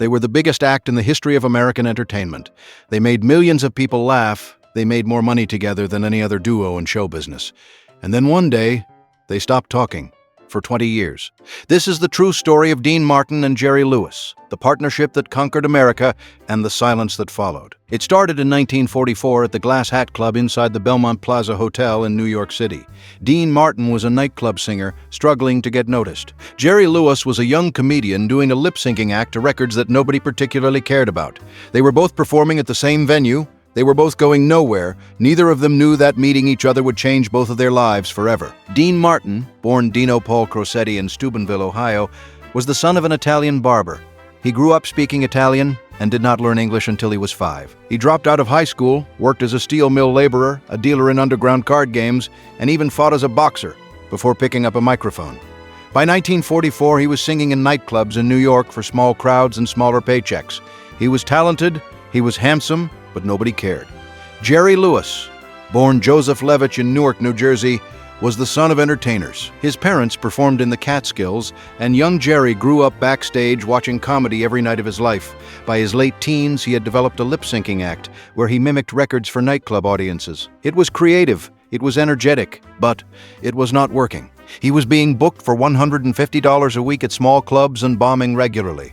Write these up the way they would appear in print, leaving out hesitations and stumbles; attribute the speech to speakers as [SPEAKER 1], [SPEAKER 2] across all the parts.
[SPEAKER 1] They were the biggest act in the history of American entertainment. They made millions of people laugh. They made more money together than any other duo in show business. And then one day, they stopped talking. For 20 years. This is the true story of Dean Martin and Jerry Lewis, the partnership that conquered America and the silence that followed. It started in 1944 at the Glass Hat Club inside the Belmont Plaza Hotel in New York City. Dean Martin was a nightclub singer struggling to get noticed. Jerry Lewis was a young comedian doing a lip-syncing act to records that nobody particularly cared about. They were both performing at the same venue. They were both going nowhere. Neither of them knew that meeting each other would change both of their lives forever. Dean Martin, born Dino Paul Crosetti in Steubenville, Ohio, was the son of an Italian barber. He grew up speaking Italian and did not learn English until he was 5. He dropped out of high school, worked as a steel mill laborer, a dealer in underground card games, and even fought as a boxer before picking up a microphone. By 1944, he was singing in nightclubs in New York for small crowds and smaller paychecks. He was talented, he was handsome, but nobody cared. Jerry Lewis, born Joseph Levitch in Newark, New Jersey, was the son of entertainers. His parents performed in the Catskills, and young Jerry grew up backstage watching comedy every night of his life. By his late teens, he had developed a lip-syncing act where he mimicked records for nightclub audiences. It was creative, it was energetic, but it was not working. He was being booked for $150 a week at small clubs and bombing regularly.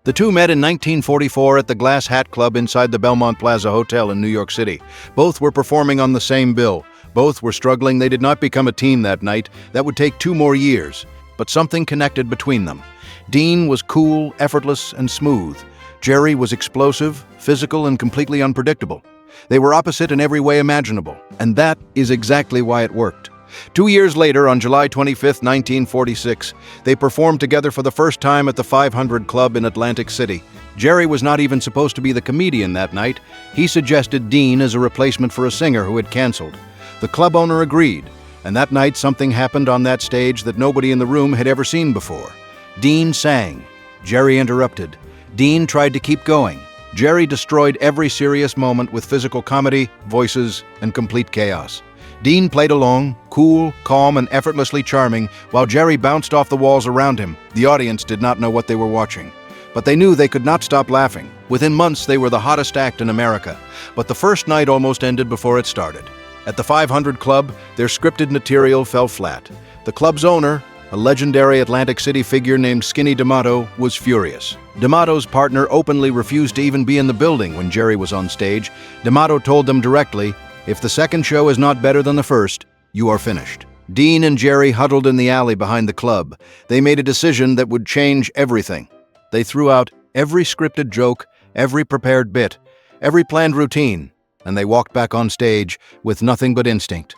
[SPEAKER 1] The two met in 1944 at the Glass Hat Club inside the Belmont Plaza Hotel in New York City. Both were performing on the same bill. Both were struggling. They did not become a team that night. That would take 2 more years. But something connected between them. Dean was cool, effortless, and smooth. Jerry was explosive, physical, and completely unpredictable. They were opposite in every way imaginable. And that is exactly why it worked. 2 years later, on July 25, 1946, they performed together for the first time at the 500 Club in Atlantic City. Jerry was not even supposed to be the comedian that night. He suggested Dean as a replacement for a singer who had canceled. The club owner agreed, and that night something happened on that stage that nobody in the room had ever seen before. Dean sang. Jerry interrupted. Dean tried to keep going. Jerry destroyed every serious moment with physical comedy, voices, and complete chaos. Dean played along, cool, calm, and effortlessly charming, while Jerry bounced off the walls around him. The audience did not know what they were watching, but they knew they could not stop laughing. Within months, they were the hottest act in America, but the first night almost ended before it started. At the 500 Club, their scripted material fell flat. The club's owner, a legendary Atlantic City figure named Skinny D'Amato, was furious. D'Amato's partner openly refused to even be in the building when Jerry was on stage. D'Amato told them directly, "If the second show is not better than the first, you are finished." Dean and Jerry huddled in the alley behind the club. They made a decision that would change everything. They threw out every scripted joke, every prepared bit, every planned routine, and they walked back on stage with nothing but instinct.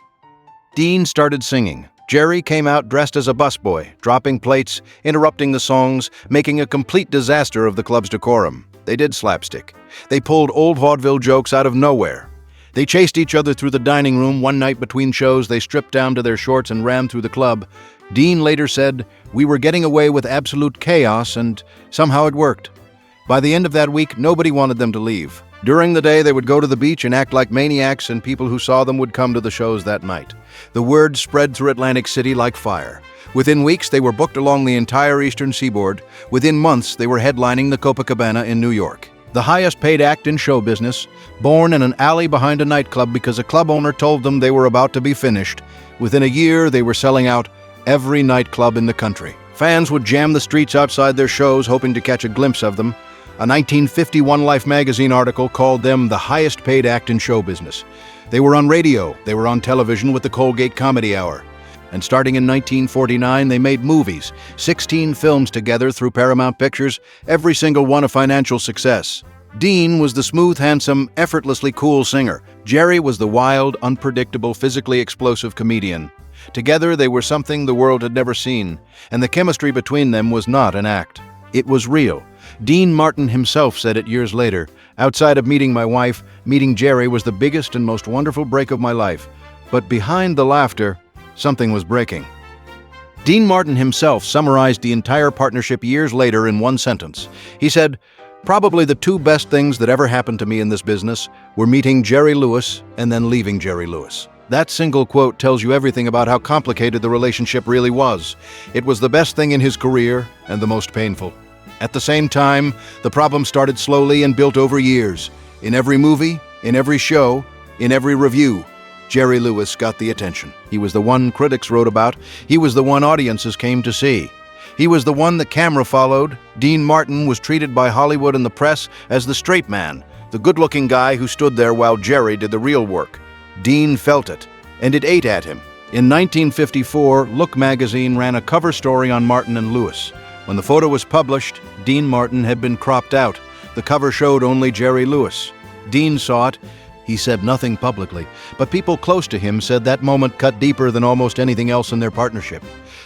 [SPEAKER 1] Dean started singing. Jerry came out dressed as a busboy, dropping plates, interrupting the songs, making a complete disaster of the club's decorum. They did slapstick. They pulled old vaudeville jokes out of nowhere. They chased each other through the dining room. One night between shows, they stripped down to their shorts and ran through the club. Dean later said, "We were getting away with absolute chaos, and somehow it worked." By the end of that week, nobody wanted them to leave. During the day, they would go to the beach and act like maniacs, and people who saw them would come to the shows that night. The word spread through Atlantic City like fire. Within weeks, they were booked along the entire eastern seaboard. Within months, they were headlining the Copacabana in New York. The highest paid act in show business, born in an alley behind a nightclub because a club owner told them they were about to be finished. Within a year, they were selling out every nightclub in the country. Fans would jam the streets outside their shows hoping to catch a glimpse of them. A 1951 Life magazine article called them the highest paid act in show business. They were on radio, they were on television with the Colgate Comedy Hour. And starting in 1949, they made movies, 16 films together through Paramount Pictures, every single one a financial success. Dean was the smooth, handsome, effortlessly cool singer. Jerry was the wild, unpredictable, physically explosive comedian. Together, they were something the world had never seen, and the chemistry between them was not an act. It was real. Dean Martin himself said it years later, "Outside of meeting my wife, meeting Jerry was the biggest and most wonderful break of my life. But behind the laughter, something was breaking." Dean Martin himself summarized the entire partnership years later in one sentence. He said, "Probably the 2 best things that ever happened to me in this business were meeting Jerry Lewis and then leaving Jerry Lewis." That single quote tells you everything about how complicated the relationship really was. It was the best thing in his career and the most painful. At the same time, the problem started slowly and built over years. In every movie, in every show, in every review, Jerry Lewis got the attention. He was the one critics wrote about. He was the one audiences came to see. He was the one the camera followed. Dean Martin was treated by Hollywood and the press as the straight man, the good-looking guy who stood there while Jerry did the real work. Dean felt it, and it ate at him. In 1954, Look magazine ran a cover story on Martin and Lewis. When the photo was published, Dean Martin had been cropped out. The cover showed only Jerry Lewis. Dean saw it. He said nothing publicly, but people close to him said that moment cut deeper than almost anything else in their partnership.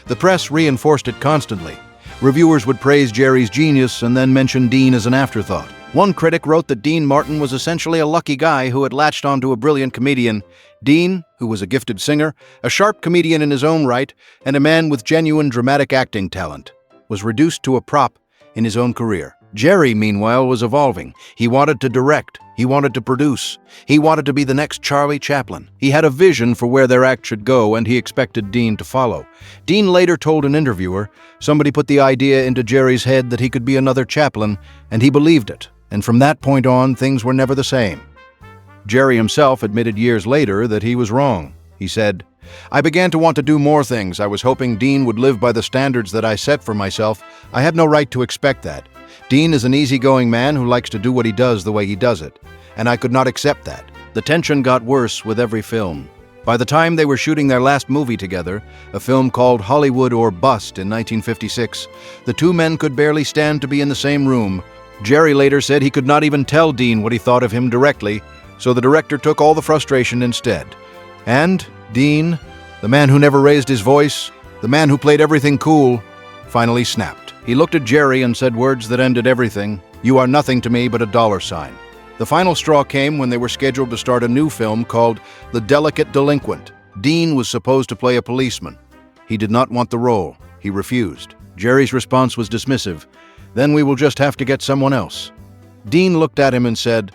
[SPEAKER 1] The press reinforced it constantly. Reviewers would praise Jerry's genius and then mention Dean as an afterthought. One critic wrote that Dean Martin was essentially a lucky guy who had latched onto a brilliant comedian. Dean, who was a gifted singer, a sharp comedian in his own right, and a man with genuine dramatic acting talent, was reduced to a prop in his own career. Jerry, meanwhile, was evolving. He wanted to direct. He wanted to produce. He wanted to be the next Charlie Chaplin. He had a vision for where their act should go, and he expected Dean to follow. Dean later told an interviewer, somebody put the idea into Jerry's head that he could be another Chaplin, and he believed it. And from that point on, things were never the same. Jerry himself admitted years later that he was wrong. He said, "I began to want to do more things. I was hoping Dean would live by the standards that I set for myself. I had no right to expect that. Dean is an easygoing man who likes to do what he does the way he does it, and I could not accept that." The tension got worse with every film. By the time they were shooting their last movie together, a film called Hollywood or Bust in 1956, the two men could barely stand to be in the same room. Jerry later said he could not even tell Dean what he thought of him directly, so the director took all the frustration instead. And Dean, the man who never raised his voice, the man who played everything cool, finally snapped. He looked at Jerry and said words that ended everything. "You are nothing to me but a dollar sign." The final straw came when they were scheduled to start a new film called The Delicate Delinquent. Dean was supposed to play a policeman. He did not want the role. He refused. Jerry's response was dismissive. "Then we will just have to get someone else." Dean looked at him and said,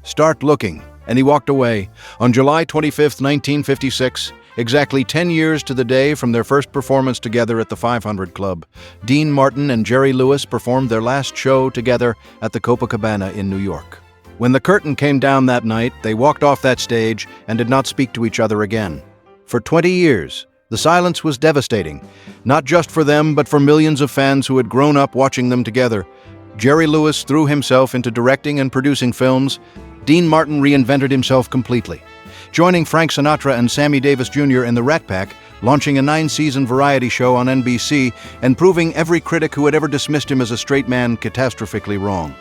[SPEAKER 1] "Start looking," and he walked away. On July 25, 1956, exactly 10 years to the day from their first performance together at the 500 Club, Dean Martin and Jerry Lewis performed their last show together at the Copacabana in New York. When the curtain came down that night, they walked off that stage and did not speak to each other again. For 20 years, the silence was devastating, not just for them, but for millions of fans who had grown up watching them together. Jerry Lewis threw himself into directing and producing films. Dean Martin reinvented himself completely, joining Frank Sinatra and Sammy Davis Jr. in the Rat Pack, launching a 9-season variety show on NBC, and proving every critic who had ever dismissed him as a straight man catastrophically wrong.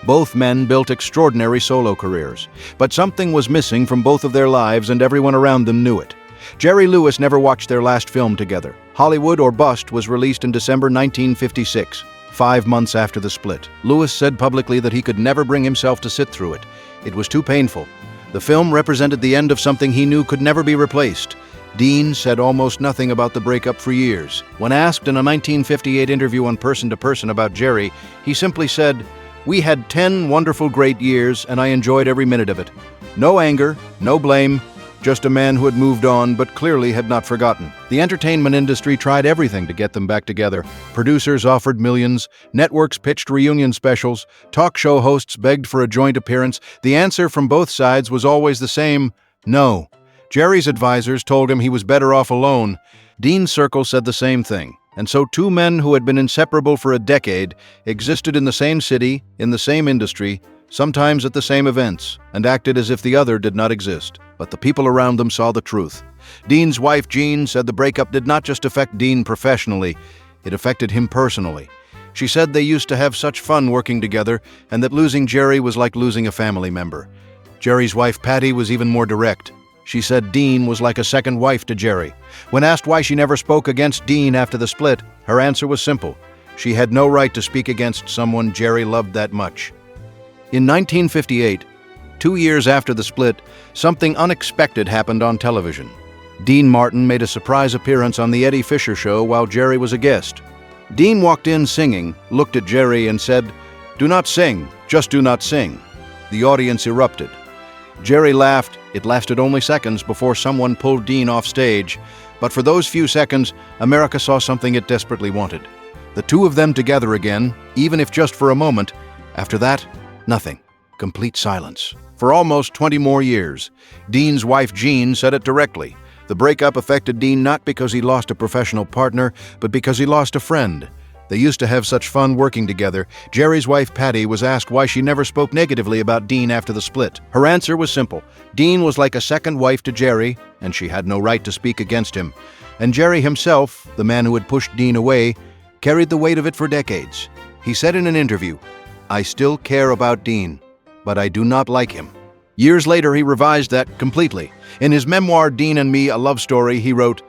[SPEAKER 1] Both men built extraordinary solo careers, but something was missing from both of their lives, and everyone around them knew it. Jerry Lewis never watched their last film together. Hollywood or Bust was released in December 1956, 5 months after the split. Lewis said publicly that he could never bring himself to sit through it. It was too painful. The film represented the end of something he knew could never be replaced. Dean said almost nothing about the breakup for years. When asked in a 1958 interview on Person to Person about Jerry, he simply said, "We had 10 wonderful great years, and I enjoyed every minute of it. No anger, no blame, just a man who had moved on but clearly had not forgotten." The entertainment industry tried everything to get them back together. Producers offered millions, networks pitched reunion specials, talk show hosts begged for a joint appearance. The answer from both sides was always the same: no. Jerry's advisors told him he was better off alone. Dean's circle said the same thing. And so two men who had been inseparable for a decade existed in the same city, in the same industry, sometimes at the same events, and acted as if the other did not exist. But the people around them saw the truth. Dean's wife, Jean, said the breakup did not just affect Dean professionally, it affected him personally. She said they used to have such fun working together, and that losing Jerry was like losing a family member. Jerry's wife, Patty, was even more direct. She said Dean was like a second wife to Jerry. When asked why she never spoke against Dean after the split, her answer was simple. She had no right to speak against someone Jerry loved that much. In 1958, 2 years after the split, something unexpected happened on television. Dean Martin made a surprise appearance on The Eddie Fisher Show while Jerry was a guest. Dean walked in singing, looked at Jerry and said, "Do not sing, just do not sing." The audience erupted. Jerry laughed. It lasted only seconds before someone pulled Dean off stage. But for those few seconds, America saw something it desperately wanted. The two of them together again, even if just for a moment. After that, nothing. Complete silence. For almost 20 more years. Dean's wife Jean said it directly. The breakup affected Dean not because he lost a professional partner, but because he lost a friend. They used to have such fun working together. Jerry's wife Patty was asked why she never spoke negatively about Dean after the split. Her answer was simple. Dean was like a second wife to Jerry, and she had no right to speak against him. And Jerry himself, the man who had pushed Dean away, carried the weight of it for decades. He said in an interview, "I still care about Dean, but I do not like him." Years later, he revised that completely. In his memoir, Dean and Me, A Love Story, he wrote,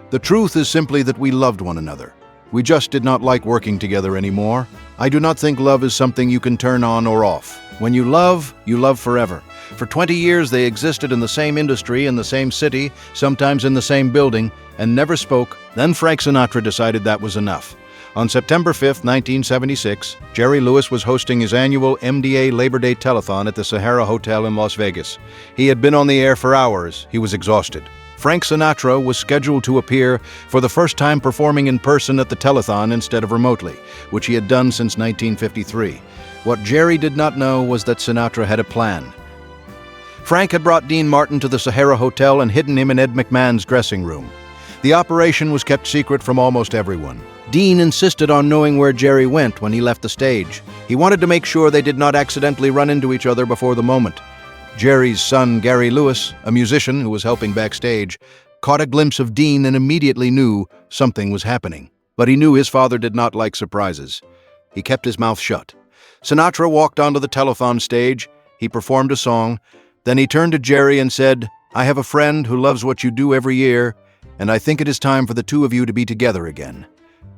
[SPEAKER 1] "The truth is simply that we loved one another. We just did not like working together anymore. I do not think love is something you can turn on or off. When you love forever." For 20 years, they existed in the same industry, in the same city, sometimes in the same building, and never spoke. Then Frank Sinatra decided that was enough. On September 5, 1976, Jerry Lewis was hosting his annual MDA Labor Day Telethon at the Sahara Hotel in Las Vegas. He had been on the air for hours. He was exhausted. Frank Sinatra was scheduled to appear for the first time performing in person at the telethon instead of remotely, which he had done since 1953. What Jerry did not know was that Sinatra had a plan. Frank had brought Dean Martin to the Sahara Hotel and hidden him in Ed McMahon's dressing room. The operation was kept secret from almost everyone. Dean insisted on knowing where Jerry went when he left the stage. He wanted to make sure they did not accidentally run into each other before the moment. Jerry's son, Gary Lewis, a musician who was helping backstage, caught a glimpse of Dean and immediately knew something was happening. But he knew his father did not like surprises. He kept his mouth shut. Sinatra walked onto the telethon stage. He performed a song. Then he turned to Jerry and said, "I have a friend who loves what you do every year, and I think it is time for the two of you to be together again."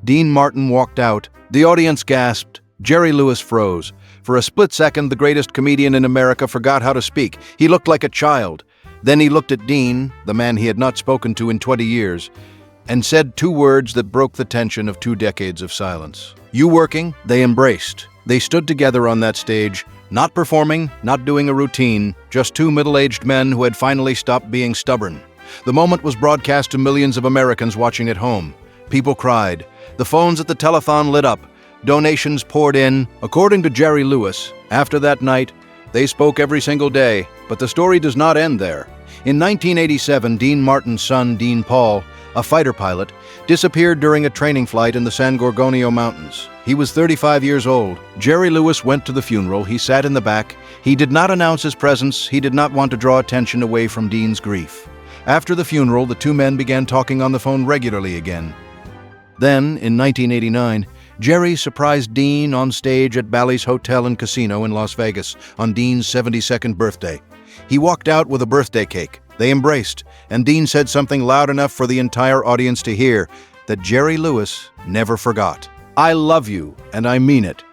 [SPEAKER 1] Dean Martin walked out. The audience gasped. Jerry Lewis froze. For a split second, the greatest comedian in America forgot how to speak. He looked like a child. Then he looked at Dean, the man he had not spoken to in 20 years, and said two words that broke the tension of 2 decades of silence. "You working?" They embraced. They stood together on that stage, not performing, not doing a routine, just two middle-aged men who had finally stopped being stubborn. The moment was broadcast to millions of Americans watching at home. People cried. The phones at the telethon lit up. Donations poured in. According to Jerry Lewis, after that night, they spoke every single day, but the story does not end there. In 1987, Dean Martin's son, Dean Paul, a fighter pilot, disappeared during a training flight in the San Gorgonio Mountains. He was 35 years old. Jerry Lewis went to the funeral. He sat in the back. He did not announce his presence. He did not want to draw attention away from Dean's grief. After the funeral, the two men began talking on the phone regularly again. Then, in 1989, Jerry surprised Dean on stage at Bally's Hotel and Casino in Las Vegas on Dean's 72nd birthday. He walked out with a birthday cake. They embraced, and Dean said something loud enough for the entire audience to hear that Jerry Lewis never forgot. "I love you, and I mean it."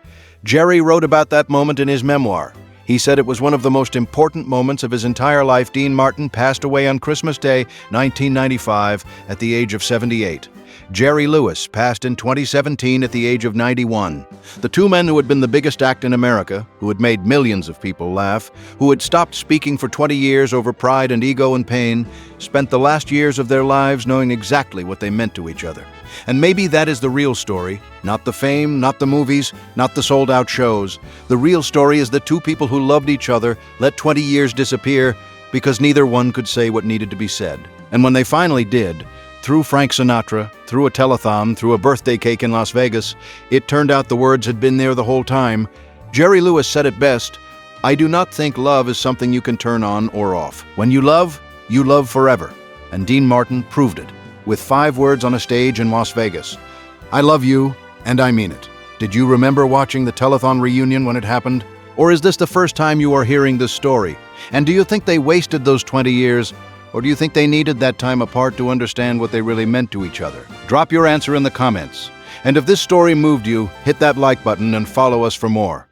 [SPEAKER 1] Jerry wrote about that moment in his memoir. He said it was one of the most important moments of his entire life. Dean Martin passed away on Christmas Day, 1995, at the age of 78. Jerry Lewis passed in 2017 at the age of 91. The two men who had been the biggest act in America, who had made millions of people laugh, who had stopped speaking for 20 years over pride and ego and pain, spent the last years of their lives knowing exactly what they meant to each other. And maybe that is the real story. Not the fame, not the movies, not the sold-out shows. The real story is that two people who loved each other let 20 years disappear because neither one could say what needed to be said. And when they finally did, through Frank Sinatra, through a telethon, through a birthday cake in Las Vegas, it turned out the words had been there the whole time. Jerry Lewis said it best, "I do not think love is something you can turn on or off. When you love forever." And Dean Martin proved it, with 5 words on a stage in Las Vegas. "I love you, and I mean it." Did you remember watching the telethon reunion when it happened? Or is this the first time you are hearing this story? And do you think they wasted those 20 years? Or do you think they needed that time apart to understand what they really meant to each other? Drop your answer in the comments. And if this story moved you, hit that like button and follow us for more.